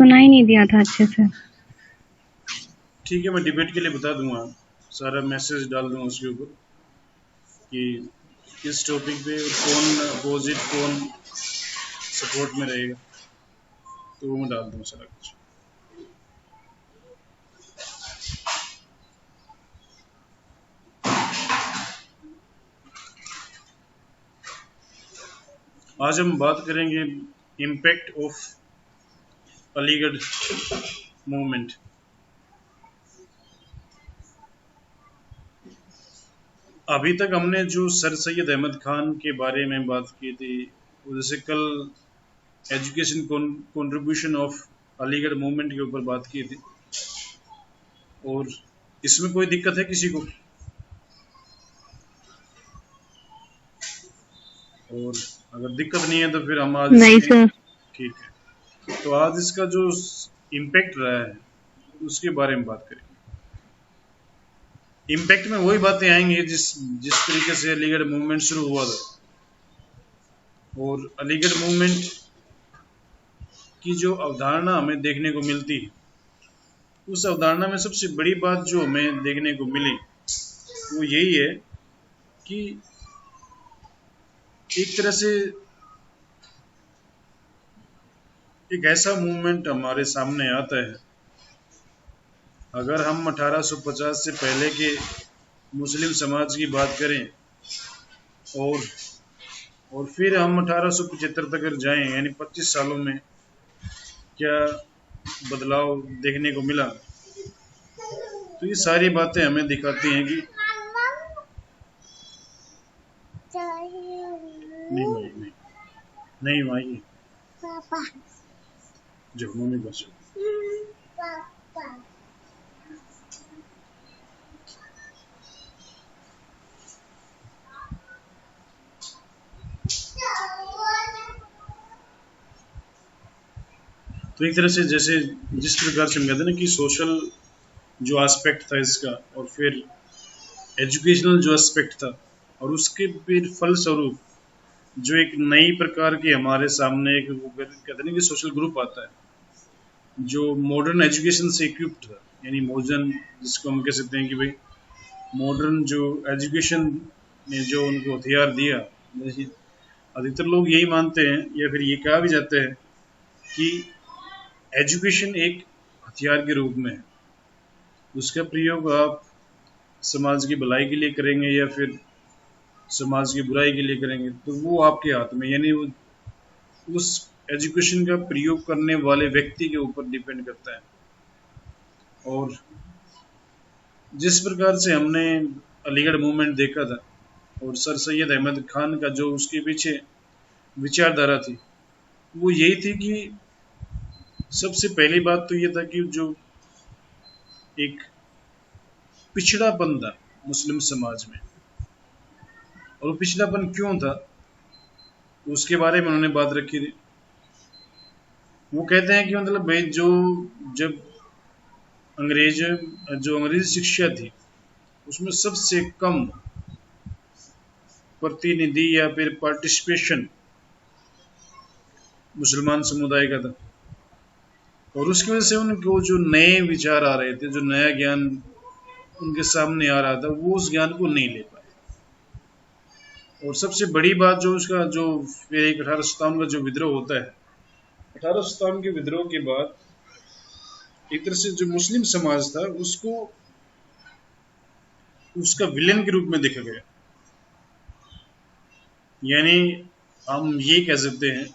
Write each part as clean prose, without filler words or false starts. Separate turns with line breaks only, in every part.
सुना ही नहीं दिया था अच्छे से।
ठीक है, मैं डिबेट के लिए बता दूंगा, सारा मैसेज डाल दूंगा उसके ऊपर कि किस टॉपिक पे कौन अपोजिट कौन सपोर्ट में रहेगा, तो वो मैं डाल दूंगा सारा कुछ। आज हम बात करेंगे इम्पैक्ट ऑफ अलीगढ़ मूवमेंट। अभी तक हमने जो सर सैयद अहमद खान के बारे में बात की थी, जैसे कल education contribution of Aligarh movement के ऊपर बात की थी, और इसमें कोई दिक्कत है किसी को? और अगर दिक्कत नहीं है तो फिर हम आज
नहीं सर।
ठीक है, तो आज इसका जो इम्पैक्ट रहा है उसके बारे में बात करेंगे। इम्पैक्ट में वही बातें आएंगी जिस जिस तरीके से अलीगढ़ मूवमेंट शुरू हुआ था, और अलीगढ़ मूवमेंट की जो अवधारणा हमें देखने को मिलती है, उस अवधारणा में सबसे बड़ी बात जो हमें देखने को मिली वो यही है कि एक तरह से एक ऐसा मूवमेंट हमारे सामने आता है। अगर हम 1850 से पहले के मुस्लिम समाज की बात करें और फिर हम 1875 तक अगर जाएं, यानी 25 सालों में क्या बदलाव देखने को मिला, तो ये सारी बातें हमें दिखाती हैं कि नहीं भाई नहीं, नहीं भाई जो मम्मी बस। तो एक तरह से जैसे जिस प्रकार से हम कहते हैं ना कि सोशल जो एस्पेक्ट था इसका, और फिर एजुकेशनल जो एस्पेक्ट था, और उसके फिर फलस्वरूप जो एक नई प्रकार की हमारे सामने एक वो कहते हैं ना कि सोशल ग्रुप आता है जो मॉडर्न एजुकेशन से इक्विप्ड था, यानी मॉडर्न, जिसको हम कह सकते हैं कि भाई मॉडर्न जो एजुकेशन ने जो उनको हथियार दिया। जैसे अधिकतर लोग यही मानते हैं, या फिर ये कहा भी जाता है कि एजुकेशन एक हथियार के रूप में है, उसका प्रयोग आप समाज की भलाई के लिए करेंगे या फिर समाज की बुराई के लिए करेंगे, तो वो आपके हाथ में, यानी वो उस एजुकेशन का प्रयोग करने वाले व्यक्ति के ऊपर डिपेंड करता है। और जिस प्रकार से हमने अलीगढ़ मूवमेंट देखा था और सर सैयद अहमद खान का जो उसके पीछे विचारधारा थी, वो यही थी कि सबसे पहली बात तो ये था कि जो एक पिछड़ापन था मुस्लिम समाज में, और वो पिछड़ापन क्यों था उसके बारे में उन्होंने बात रखी थी। वो कहते हैं कि मतलब भाई जो जब अंग्रेज जो अंग्रेजी शिक्षा थी उसमें सबसे कम प्रतिनिधि या फिर पार्टिसिपेशन मुसलमान समुदाय का था, और उसकी वजह से उनको जो नए विचार आ रहे थे, जो नया ज्ञान उनके सामने आ रहा था, वो उस ज्ञान को नहीं ले पाए। और सबसे बड़ी बात जो उसका जो फिर एक 1857 का जो विद्रोह होता है, 1857 के विद्रोह के बाद एक तरह से जो मुस्लिम समाज था उसको उसका विलेन के रूप में देखा गया। यानी हम ये कह सकते हैं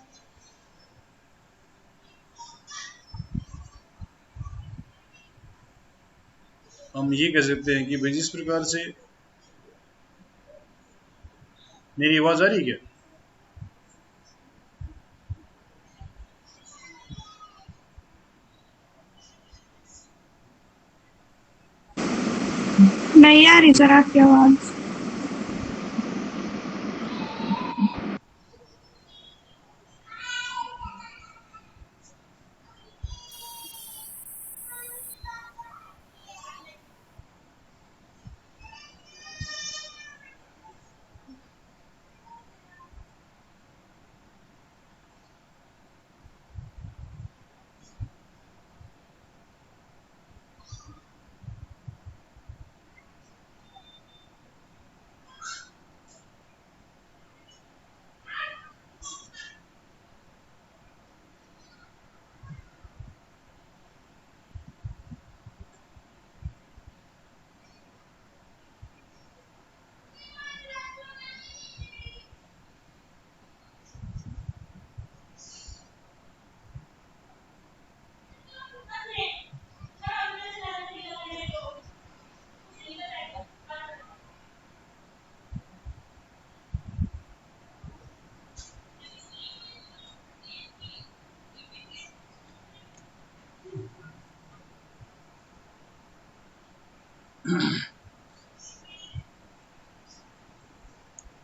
कि भाई जिस प्रकार से मेरी आवाज आ रही है क्या?
नहीं आ रही सर आपकी आवाज।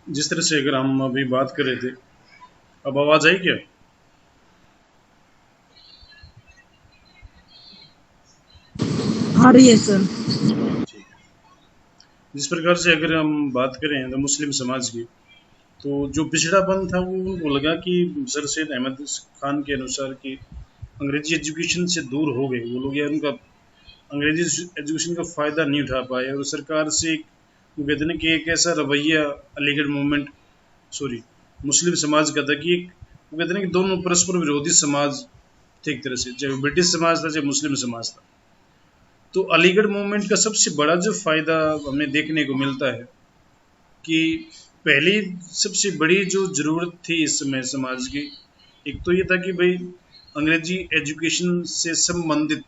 जिस तरह से अगर हम अभी बात कर रहे थे, अब आवाज आई क्या?
आ रही है सर।
ठीक है। जिस प्रकार से अगर हम बात करें तो मुस्लिम समाज की, तो जो पिछड़ापन था वो उनको लगा कि सर सैयद अहमद खान के अनुसार कि अंग्रेजी एजुकेशन से दूर हो गए वो लोग, या उनका अंग्रेजी एजुकेशन का फ़ायदा नहीं उठा पाए, और सरकार से एक, वो कहते हैं ना कि एक ऐसा रवैया अलीगढ़ मूवमेंट, सॉरी, मुस्लिम समाज का था कि एक, वो कहते हैं ना कि दोनों परस्पर विरोधी समाज थे एक तरह से, चाहे वो ब्रिटिश समाज था चाहे मुस्लिम समाज था। तो अलीगढ़ मूवमेंट का सबसे बड़ा जो फ़ायदा हमें देखने को मिलता है कि पहली सबसे बड़ी जो ज़रूरत थी इस समय समाज की, एक तो ये था कि भाई अंग्रेजी एजुकेशन से संबंधित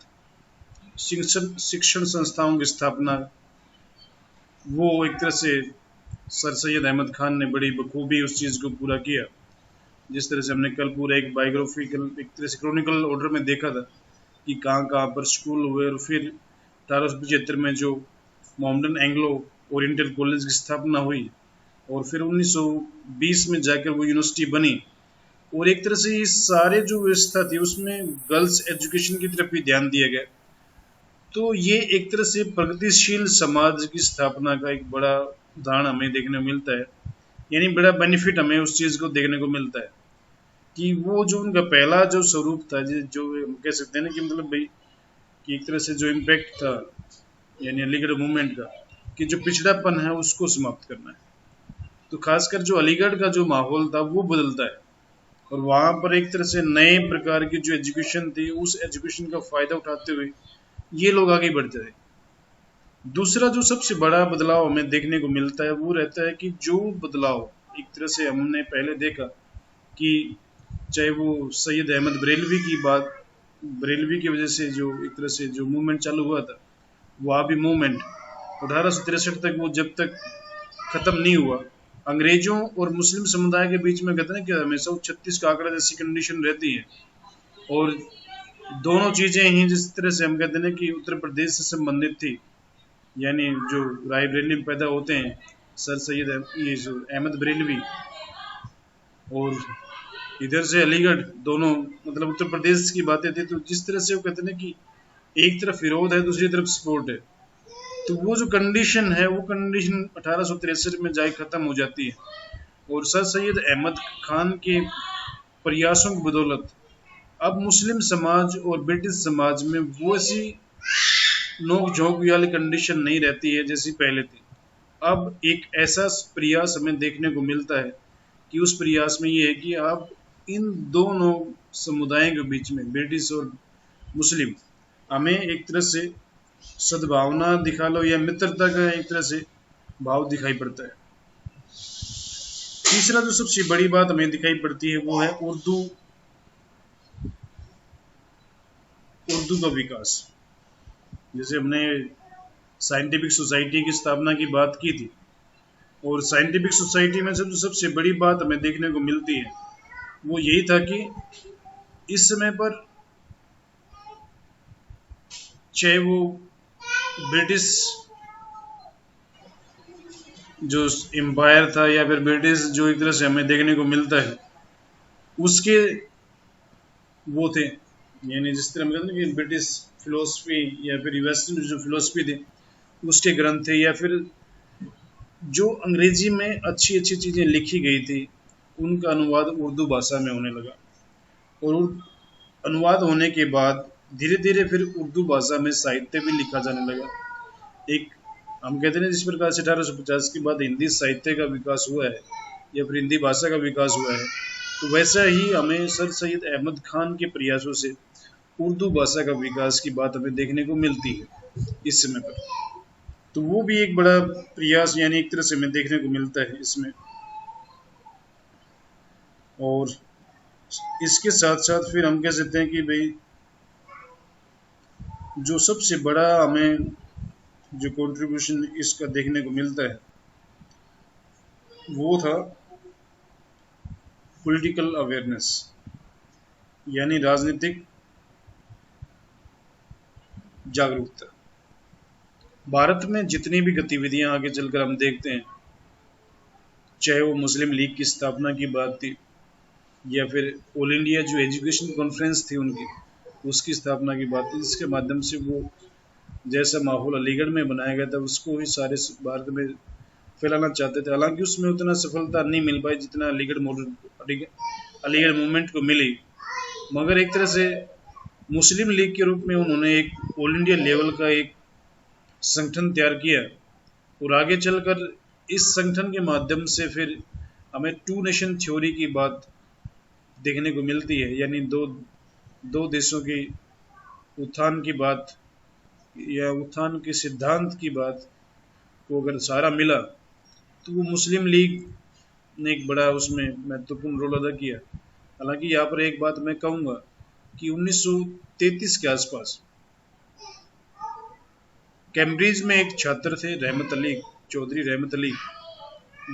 शिक्षण शिक्षण संस्थाओं की स्थापना, वो एक तरह से सर सैयद अहमद खान ने बड़ी बखूबी उस चीज़ को पूरा किया। जिस तरह से हमने कल पूरा एक बायोग्राफिकल, एक तरह से क्रॉनिकल ऑर्डर में देखा था कि कहाँ कहाँ पर स्कूल हुए, और फिर 1875 में जो मोहम्मडन एंग्लो ओरिएंटल कॉलेज की स्थापना हुई, और फिर 1920 में जाकर वो यूनिवर्सिटी बनी। और एक तरह से ये सारे जो व्यवस्था थी उसमें गर्ल्स एजुकेशन की तरफ भी ध्यान दिया गया। तो ये एक तरह से प्रगतिशील समाज की स्थापना का एक बड़ा उदाहरण हमें देखने को मिलता है, यानी बड़ा बेनिफिट हमें उस चीज़ को देखने को मिलता है कि वो जो उनका पहला जो स्वरूप था, जो हम कह सकते हैं ना कि मतलब भाई कि एक तरह से जो इम्पैक्ट था, यानी अलीगढ़ मूवमेंट का, कि जो पिछड़ापन है उसको समाप्त करना है। तो खासकर जो अलीगढ़ का जो माहौल था वो बदलता है, और वहाँ पर एक तरह से नए प्रकार की जो एजुकेशन थी उस एजुकेशन का फ़ायदा उठाते हुए ये लोग आगे बढ़ते रहे। दूसरा जो सबसे बड़ा बदलाव हमें देखने को मिलता है वो रहता है कि जो बदलाव एक तरह से हमने पहले देखा कि चाहे वो सैयद अहमद बरेलवी की बात, बरेलवी की वजह से जो एक तरह से जो मूवमेंट चालू हुआ था, वहाबी मूवमेंट 1863 तक, वो जब तक खत्म नहीं हुआ, अंग्रेजों और मुस्लिम समुदाय के बीच में कहते हैं ना कि हमेशा वो 36 का आंकड़ा जैसी कंडीशन रहती है। और दोनों चीज़ें ही जिस तरह से हम कहते हैं ना कि उत्तर प्रदेश से संबंधित थी, यानी जो रायबरेली में पैदा होते हैं सर सैयद ये जो अहमद बरेलवी, और इधर से अलीगढ़, दोनों मतलब उत्तर प्रदेश की बातें थी। तो जिस तरह से वो कहते हैं ना कि एक तरफ विरोध है दूसरी तरफ सपोर्ट है, तो वो जो कंडीशन है वो कंडीशन 1863 में जाके खत्म हो जाती है। और सर सैयद अहमद खान के प्रयासों की बदौलत अब मुस्लिम समाज और ब्रिटिश समाज में वो ऐसी नोक झोंक वाली कंडीशन नहीं रहती है जैसी पहले थी। अब एक ऐसा प्रयास हमें देखने को मिलता है कि उस प्रयास में ये है कि आप इन दोनों समुदायों के बीच में, ब्रिटिश और मुस्लिम, हमें एक तरह से सद्भावना दिखा लो या मित्रता का एक तरह से भाव दिखाई पड़ता है। तीसरा जो सबसे बड़ी बात हमें दिखाई पड़ती है वो है उर्दू, उर्दू का विकास। जैसे हमने साइंटिफिक सोसाइटी की स्थापना की बात की थी, और साइंटिफिक सोसाइटी में से जो सबसे बड़ी बात हमें देखने को मिलती है वो यही था कि इस समय पर चाहे वो ब्रिटिश जो एम्पायर था या फिर ब्रिटिश जो एक तरह से हमें देखने को मिलता है उसके वो थे, यानी जिस तरह हम कहते हैं कि ब्रिटिश फिलोसफी या फिर वेस्टर्न जो फिलोसफी थी उसके ग्रंथ थे, या फिर जो अंग्रेजी में अच्छी अच्छी चीज़ें लिखी गई थी उनका अनुवाद उर्दू भाषा में होने लगा। और अनुवाद होने के बाद धीरे धीरे फिर उर्दू भाषा में साहित्य भी लिखा जाने लगा। एक, हम कहते हैं जिस प्रकार से 1850 के बाद हिंदी साहित्य का विकास हुआ है या फिर हिंदी भाषा का विकास हुआ है, तो वैसा ही हमें सर सैयद अहमद खान के प्रयासों से उर्दू भाषा का विकास की बात हमें देखने को मिलती है इस समय पर। तो वो भी एक बड़ा प्रयास यानी एक तरह से हमें देखने को मिलता है इसमें। और इसके साथ साथ फिर हम कह सकते हैं कि भाई जो सबसे बड़ा हमें जो कंट्रीब्यूशन इसका देखने को मिलता है वो था पॉलिटिकल अवेयरनेस, यानी राजनीतिक जागरूकता। भारत में जितनी भी गतिविधियां आगे चलकर हम देखते हैं, चाहे वो मुस्लिम लीग की स्थापना की बात थी या फिर ऑल इंडिया जो एजुकेशन कॉन्फ्रेंस थी उनकी, उसकी स्थापना की बात थी, जिसके माध्यम से वो जैसा माहौल अलीगढ़ में बनाया गया था उसको ही सारे भारत में फैलाना चाहते थे। हालांकि उसमें उतना सफलता नहीं मिल पाई जितना अलीगढ़ मॉडल अलीगढ़ मूवमेंट को मिली। मगर एक तरह से मुस्लिम लीग के रूप में उन्होंने एक ऑल इंडिया लेवल का एक संगठन तैयार किया और आगे चलकर इस संगठन के माध्यम से फिर हमें टू नेशन थ्योरी की बात देखने को मिलती है, यानी दो दो देशों की उत्थान की बात या उत्थान के सिद्धांत की बात को अगर सहारा मिला तो वो मुस्लिम लीग ने एक बड़ा उसमें महत्वपूर्ण रोल अदा किया। हालांकि यहाँ पर एक बात मैं कहूँगा कि 1933 के आसपास कैम्ब्रिज में एक छात्र थे रहमत अली, चौधरी रहमत अली,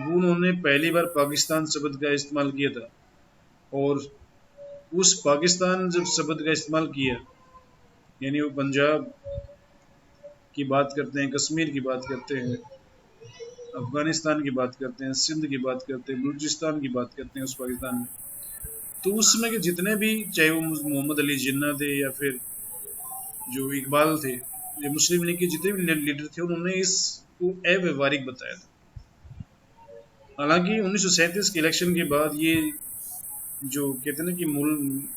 उन्होंने पहली बार पाकिस्तान शब्द का इस्तेमाल किया था। और उस पाकिस्तान जब शब्द का इस्तेमाल किया, यानी वो पंजाब की बात करते हैं, कश्मीर की बात करते हैं, अफगानिस्तान की बात करते हैं, सिंध की बात करते हैं, बलूचिस्तान की बात करते हैं उस पाकिस्तान में, तो उस समय के जितने भी, चाहे वो मोहम्मद अली जिन्ना थे या फिर जो इकबाल थे, ये मुस्लिम लीग के जितने भी लीडर थे, उन्होंने इसको अव्यवहारिक बताया था। हालांकि 1937 के इलेक्शन के बाद ये जो कहते हैं ना कि मूल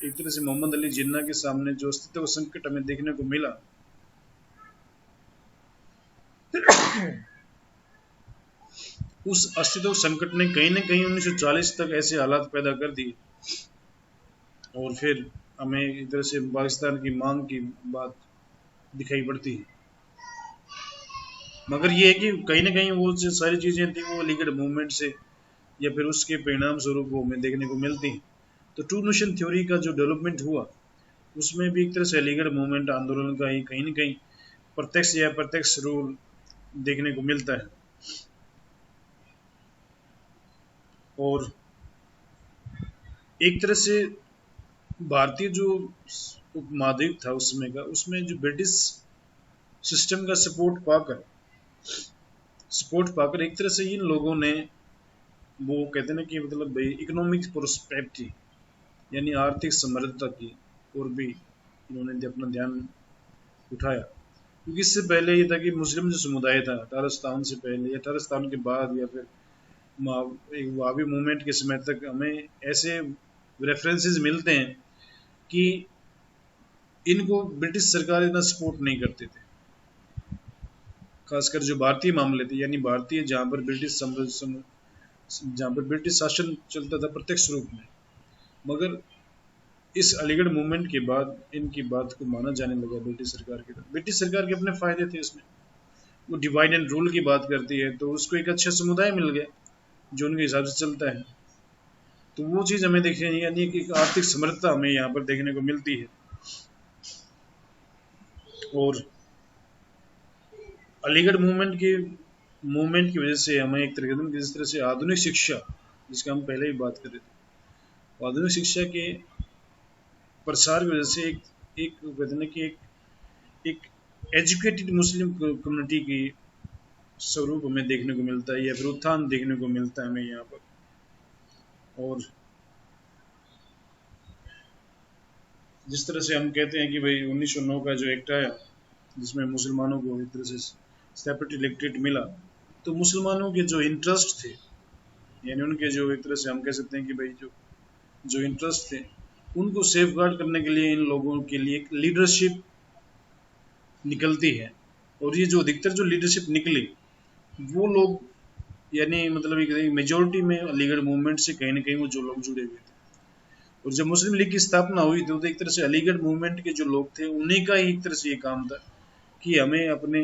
एक तरह से मोहम्मद अली जिन्ना के सामने जो अस्तित्व संकट हमें देखने को मिला, उस अस्तित्व संकट ने कहीं ना कहीं 1940 तक ऐसे हालात पैदा कर दिए और फिर हमें एक तरह से पाकिस्तान की मांग की बात दिखाई पड़ती है। मगर ये है कि कहीं ना कहीं वो जो सारी चीज़ें थी वो अलीगढ़ मूवमेंट से या फिर उसके परिणाम स्वरूप वो हमें देखने को मिलती हैं। तो टू नेशन थ्योरी का जो डेवलपमेंट हुआ उसमें भी एक तरह से अलीगढ़ मूवमेंट आंदोलन का ही कहीं ना कहीं प्रत्यक्ष या अप्रत्यक्ष रोल देखने को मिलता है। और एक तरह से भारतीय जो उपमहाद्वीप था उस समय का, उसमें जो ब्रिटिश सिस्टम का सपोर्ट पाकर एक तरह से इन लोगों ने वो कहते हैं ना कि मतलब भाई इकोनॉमिक प्रोस्पेरिटी यानी आर्थिक समृद्धता की और भी इन्होंने अपना ध्यान उठाया। क्योंकि इससे पहले ये था कि मुस्लिम जो समुदाय था 1857 से पहले या 1857 के बाद या फिर एक वहाबी मूवमेंट के समय तक हमें ऐसे रेफरेंसेस मिलते हैं कि इनको ब्रिटिश सरकार इतना सपोर्ट नहीं करते थे, खासकर जो भारतीय मामले थे, यानी भारतीय जहाँ पर ब्रिटिश शासन चलता था प्रत्यक्ष रूप में। मगर इस अलीगढ़ मूवमेंट के बाद इनकी बात को माना जाने लगा ब्रिटिश सरकार की तरफ। ब्रिटिश सरकार के अपने फायदे थे इसमें, वो डिवाइड एंड रूल की बात करती है तो उसको एक अच्छा समुदाय मिल गया जो उनके हिसाब से चलता है। तो वो चीज़ हमें देखनी है, यानी कि आर्थिक समृद्धता हमें यहाँ पर देखने को मिलती है। और अलीगढ़ मूवमेंट की वजह से हमें एक तरह से जिस तरह से आधुनिक शिक्षा, जिसका हम पहले ही बात कर रहे थे, आधुनिक शिक्षा के प्रसार की वजह से एक कहते हैं कि एक एजुकेटेड मुस्लिम कम्युनिटी की स्वरूप हमें देखने को मिलता है या फिर उत्थान देखने को मिलता है हमें यहाँ पर। और जिस तरह से हम कहते हैं कि भाई 1909 का जो एक्ट आया जिसमें मुसलमानों को एक तरह से सेपरेट इलेक्ट्रेट मिला, तो मुसलमानों के जो इंटरेस्ट थे, यानी उनके जो एक तरह से हम कह सकते हैं कि भाई जो इंटरेस्ट थे उनको सेफगार्ड करने के लिए इन लोगों के लिए एक लीडरशिप निकलती है। और ये जो अधिकतर जो लीडरशिप निकली वो लोग, यानी मतलब एक मेजोरिटी में अलीगढ़ मूवमेंट से कहीं ना कहीं वो जो लोग जुड़े हुए थे। और जब मुस्लिम लीग की स्थापना हुई तो एक तरह से अलीगढ़ मूवमेंट के जो लोग थे उन्हीं का ही एक तरह से ये काम था कि हमें अपने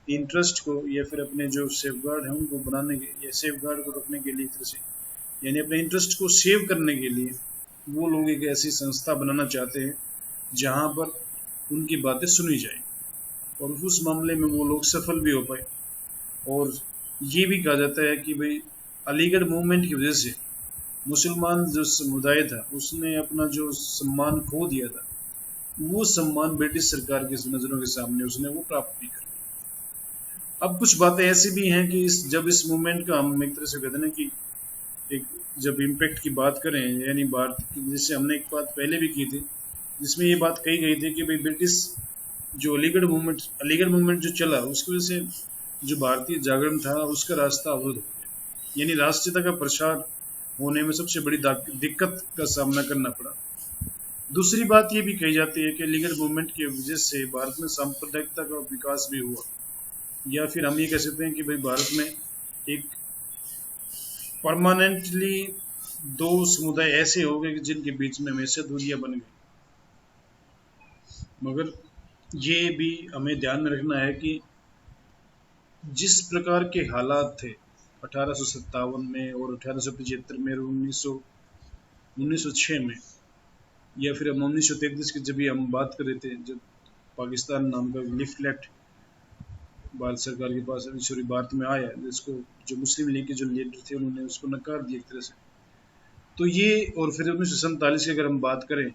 इंटरेस्ट को या फिर अपने जो सेफगार्ड है उनको बनाने के या सेफगार्ड को रखने के लिए एक तरह से, यानी अपने इंटरेस्ट को सेव करने के लिए वो लोग एक ऐसी संस्था बनाना चाहते हैं जहाँ पर उनकी बातें सुनी जाए। और उस मामले में वो लोग सफल भी हो पाए। और ये भी कहा जाता है कि भाई अलीगढ़ मूवमेंट की वजह से मुसलमान जो समुदाय था उसने अपना जो सम्मान खो दिया था, वो सम्मान ब्रिटिश सरकार की नज़रों के सामने उसने वो प्राप्त भी कर लिया। अब कुछ बातें ऐसी भी हैं कि जब इस मूवमेंट का हम एक तरह से कहते हैं ना कि एक जब इम्पैक्ट की बात करें, यानी भारत की, जैसे हमने एक बात पहले भी की थी जिसमें ये बात कही गई थी कि भाई ब्रिटिश जो अलीगढ़ मूवमेंट जो चला उसकी वजह से जो भारतीय जागरण था उसका रास्ता अवरुद्ध हो गया, यानी राष्ट्रीयता का प्रसार होने में सबसे बड़ी दिक्कत का सामना करना पड़ा। दूसरी बात ये भी कही जाती है कि अलीगढ़ मूवमेंट की वजह से भारत में सांप्रदायिकता का विकास भी हुआ, या फिर हम ये कह सकते हैं कि भाई भारत में एक परमानेंटली दो समुदाय ऐसे हो गए जिनके बीच में हमेशा दूरियां बन गई। मगर ये भी हमें ध्यान में रखना है कि जिस प्रकार के हालात थे 1857 में और 1875 में और 1906 में, या फिर हम 1933 की जब भी हम बात कर रहे थे, जब पाकिस्तान नाम का लिफलेट भारत सरकार के पास सॉरी भारत में आया, जिसको जो मुस्लिम लीग के जो लीडर थे उन्होंने उसको नकार दिया एक तरह से। तो ये और फिर 1947 की अगर हम बात करें,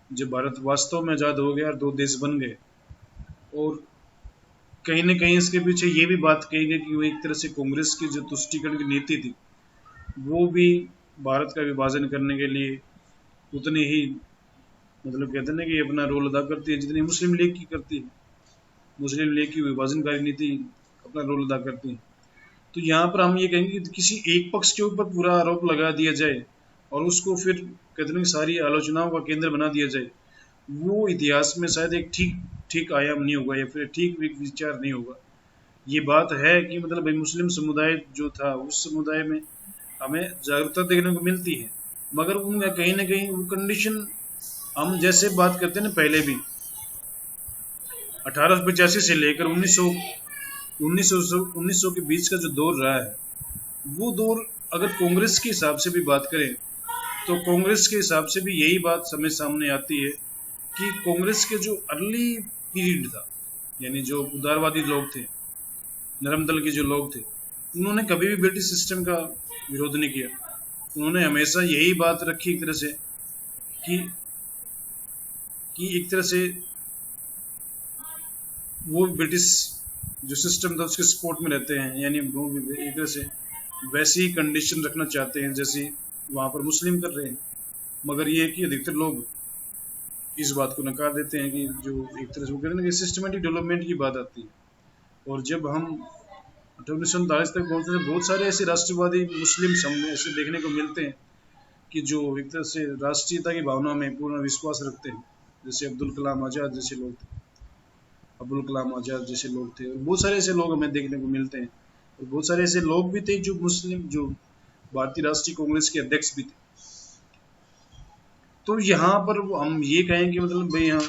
जब भारत वास्तव में आज़ाद हो गया और दो देश बन गए, और कहीं ना कहीं इसके पीछे ये भी बात कही गई कि वो एक तरह से कांग्रेस की जो तुष्टीकरण की नीति थी वो भी भारत का विभाजन करने के लिए उतनी ही मतलब कहते हैं ना कि अपना रोल अदा करती है जितनी मुस्लिम लीग की करती है। मुस्लिम लीग की विभाजनकारी नीति अपना रोल अदा करती है। तो यहाँ पर हम ये कहेंगे कि किसी एक पक्ष के ऊपर पूरा आरोप लगा दिया जाए और उसको फिर कहते हैं सारी आलोचनाओं का केंद्र बना दिया जाए, वो इतिहास में शायद एक ठीक आयाम नहीं होगा या फिर ठीक विचार नहीं होगा। ये बात है कि मतलब भाई मुस्लिम समुदाय जो था उस समुदाय में हमें जागरूकता देखने को मिलती है, मगर उनका कहीं ना कहीं वो कंडीशन हम जैसे बात करते हैं ना पहले भी 1885 से लेकर 1900 के बीच का जो दौर रहा है, वो दौर अगर कांग्रेस के हिसाब से भी बात करें तो कांग्रेस के हिसाब से भी यही बात समय सामने आती है कि कांग्रेस के जो अर्ली पीरियड था, यानी जो उदारवादी लोग थे, नरम दल के जो लोग थे, उन्होंने कभी भी ब्रिटिश सिस्टम का विरोध नहीं किया। उन्होंने हमेशा यही बात रखी एक तरह से कि एक तरह से वो ब्रिटिश जो सिस्टम था उसके सपोर्ट में रहते हैं, यानी वो एक तरह से वैसी ही कंडीशन रखना चाहते हैं जैसी वहाँ पर मुस्लिम कर रहे हैं। मगर ये है कि अधिकतर लोग इस बात को नकार देते हैं कि जो एक तरह से वो कहते हैं कि सिस्टमेटिक डेवलपमेंट की बात आती है। और जब हम 1947 तक पहुँचते हैं बहुत सारे ऐसे राष्ट्रवादी मुस्लिम सामने ऐसे देखने को मिलते हैं कि जो एक तरह से राष्ट्रीयता की भावना में पूर्ण विश्वास रखते हैं, जैसे अब्दुल कलाम आज़ाद जैसे लोग थे, अब्दुल कलाम आज़ाद जैसे लोग थे, और बहुत सारे ऐसे लोग हमें देखने को मिलते हैं। और बहुत सारे ऐसे लोग भी थे जो मुस्लिम जो भारतीय राष्ट्रीय कांग्रेस के अध्यक्ष भी थे। तो यहाँ पर हम ये कहें कि मतलब भाई यहाँ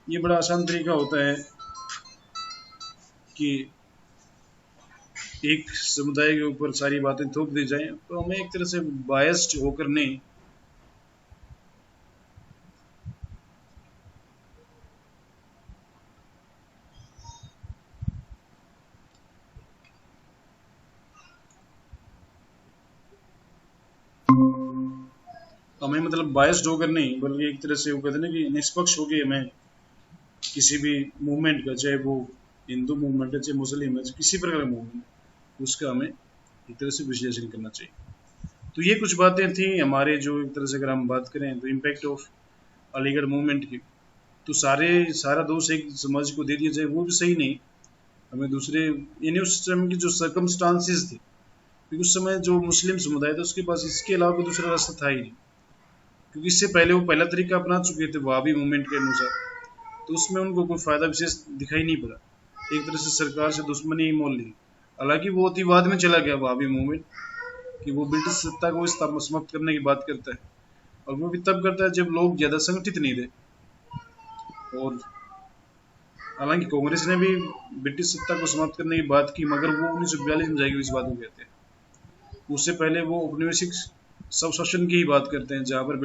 ये बड़ा आसान तरीका होता है कि एक समुदाय के ऊपर सारी बातें थोप दी जाएं, तो हमें एक तरह से बायस्ड होकर नहीं हमें मतलब बायस्ड होकर नहीं बल्कि एक तरह से वो कहते हैं ना कि निष्पक्ष होकर हमें किसी भी मूवमेंट का, चाहे वो हिंदू मूवमेंट है चाहे मुस्लिम है, किसी प्रकार का मूवमेंट, उसका हमें एक तरह से विश्लेषण करना चाहिए। तो ये कुछ बातें थी हमारे जो एक तरह से अगर हम बात करें तो इम्पैक्ट ऑफ अलीगढ़ मूवमेंट की। तो सारा दोष एक समाज को दे दिया जाए वो भी सही नहीं, हमें दूसरे यानी उस समय की जो सर्कमस्टांसिस थी, क्योंकि उस समय जो मुस्लिम समुदाय था उसके पास इसके अलावा कोई दूसरा रास्ता था ही नहीं, क्योंकि इससे पहले वो पहला तरीका अपना चुके थे वहाबी मूवमेंट के अनुसार, तो उसमें उनको कोई फायदा विशेष दिखाई नहीं पड़ा। एक तरह से सरकार से दुश्मनी ही मोल ली। हालांकि वो अतिवाद में चला गया वहाबी मूवमेंट कि वो ब्रिटिश सत्ता को समाप्त करने की बात करता है, और वो भी तब करता है जब लोग ज्यादा संगठित नहीं थे। और हालांकि कांग्रेस ने भी ब्रिटिश सत्ता को समाप्त करने की बात की, मगर वो 1942 में जाएगी इस बात को कहते हैं। उससे पहले वो औपनिवेशिक स्वशासन की ही बात करते हैं, जहाँ पर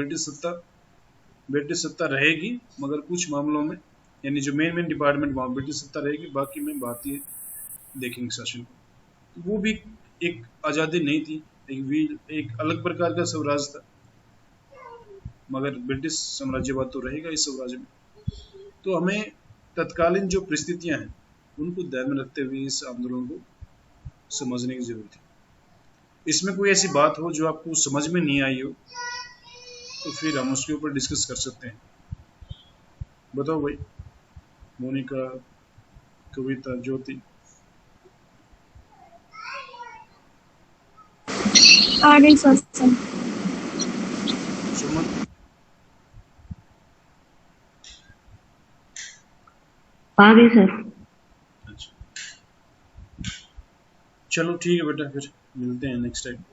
ब्रिटिश सत्ता रहेगी, मगर कुछ मामलों में यानी जो मेन डिपार्टमेंट वहाँ ब्रिटिश सत्ता रहेगी, बाकी में भारतीय देखेंगे शासन को। तो वो भी एक आज़ादी नहीं थी, एक अलग प्रकार का स्वराज था, मगर ब्रिटिश साम्राज्यवाद तो रहेगा इस स्वराज में। तो हमें तत्कालीन जो परिस्थितियां हैं उनको ध्यान में रखते हुए इस आंदोलन को समझने की जरूरत है। इसमें कोई ऐसी बात हो जो आपको समझ में नहीं आई हो तो फिर हम उसके ऊपर डिस्कस कर सकते हैं। बताओ भाई, मोनिका, कविता, ज्योति।
नहीं सर सर।
सुमन।
आ गई सर।
अच्छा, चलो ठीक है बेटा, फिर मिलते हैं नेक्स्ट टाइम।